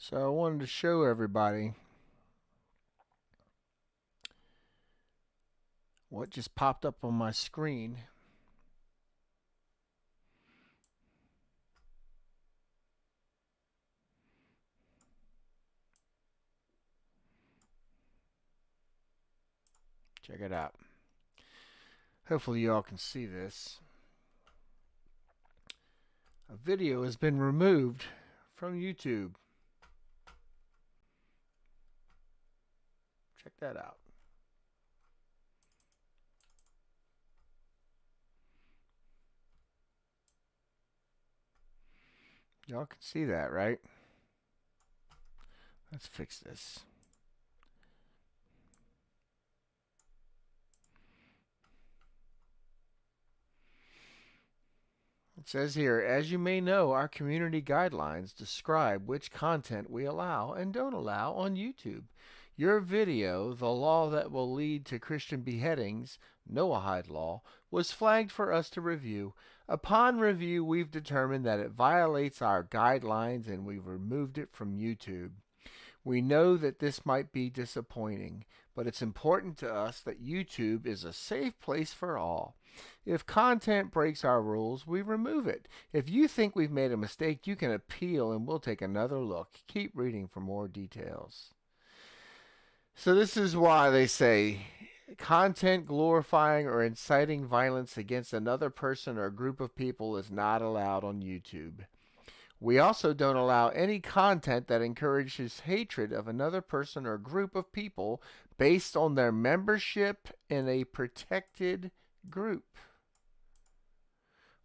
So I wanted to show everybody what just popped up on my screen. Check it out. Hopefully you all can see this. A video has been removed from YouTube. Check that out. Y'all can see that, right? Let's fix this. It says here, as you may know, our community guidelines describe which content we allow and don't allow on YouTube. Your video, The Law That Will Lead to Christian Beheadings, NOAHIDE Law, was flagged for us to review. Upon review, we've determined that it violates our guidelines and we've removed it from YouTube. We know that this might be disappointing, but it's important to us that YouTube is a safe place for all. If content breaks our rules, we remove it. If you think we've made a mistake, you can appeal and we'll take another look. Keep reading for more details. So this is why they say content glorifying or inciting violence against another person or group of people is not allowed on YouTube. We also don't allow any content that encourages hatred of another person or group of people based on their membership in a protected group.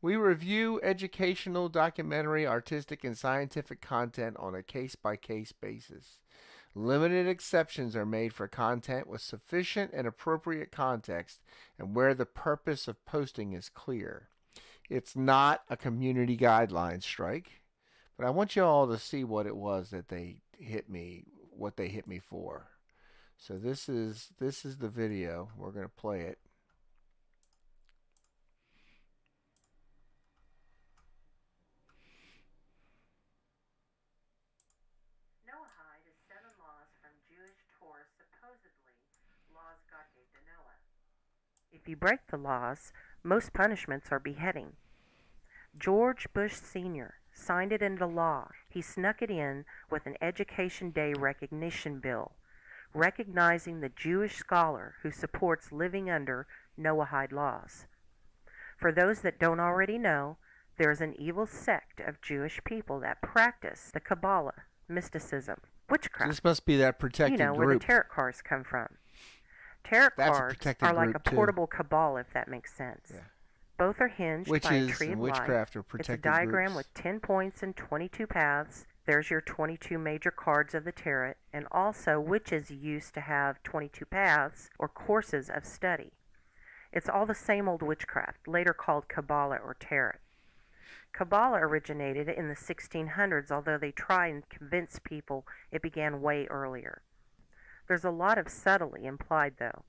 We review educational, documentary, artistic, and scientific content on a case-by-case basis. Limited exceptions are made for content with sufficient and appropriate context and where the purpose of posting is clear. It's not a community guideline strike, but I want you all to see what it was that they hit me for. So this is the video. We're going to play it. NOAHIDE is 7 laws from Jewish Torah, supposedly laws God gave to Noah. If you break the laws, most punishments are beheading. George Bush Sr. signed it into law. He snuck it in with an Education Day recognition bill, recognizing the Jewish scholar who supports living under NOAHIDE laws. For those that don't already know, there is an evil sect of Jewish people that practice the Kabbalah, mysticism, witchcraft. This must be that protected group. Where the tarot cards come from. Tarot cards are like a portable Kabbalah, if that makes sense. Yeah. Both are hinged by a tree of life. It's a diagram with 10 points and 22 paths. There's your 22 major cards of the tarot, and also witches used to have 22 paths or courses of study. It's all the same old witchcraft, later called Kabbalah or tarot. Kabbalah originated in the 1600s, although they try and convince people it began way earlier. There's a lot of subtlety implied, though.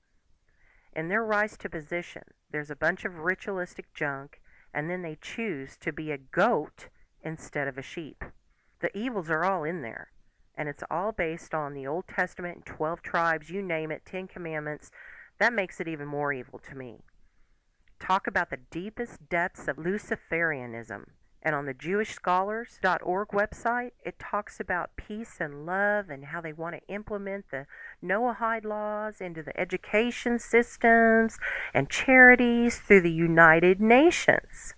In their rise to position, there's a bunch of ritualistic junk, and then they choose to be a goat instead of a sheep. The evils are all in there, and it's all based on the Old Testament and 12 tribes, you name it, 10 commandments. That makes it even more evil to me. Talk about the deepest depths of Luciferianism. And on the jewishscholars.org website, it talks about peace and love and how they want to implement the NOAHIDE laws into the education systems and charities through the United Nations.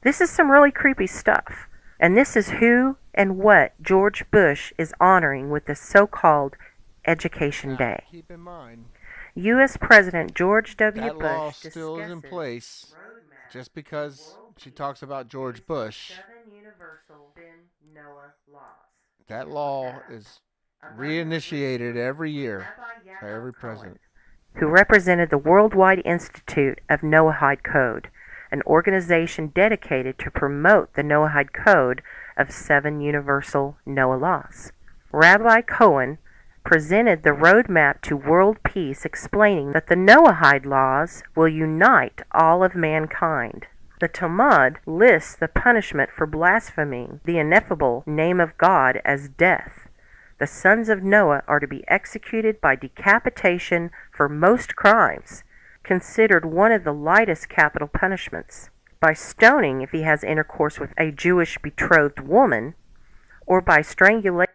This is some really creepy stuff. And this is who and what George Bush is honoring with the so-called Education Day. Keep in mind, U.S. President George W. that Bush law still is in place. Just because she talks about George Bush, that law is reinitiated every year by every president. Who represented the Worldwide Institute of NOAHIDE Code, an organization dedicated to promote the NOAHIDE Code of 7 universal NOAH laws. Rabbi Cohen presented the roadmap to world peace, explaining that the NOAHIDE laws will unite all of mankind. The Talmud lists the punishment for blaspheming the ineffable name of God as death, The sons of Noah are to be executed by decapitation for most crimes, considered one of the lightest capital punishments, by stoning if he has intercourse with a Jewish betrothed woman, or by strangulation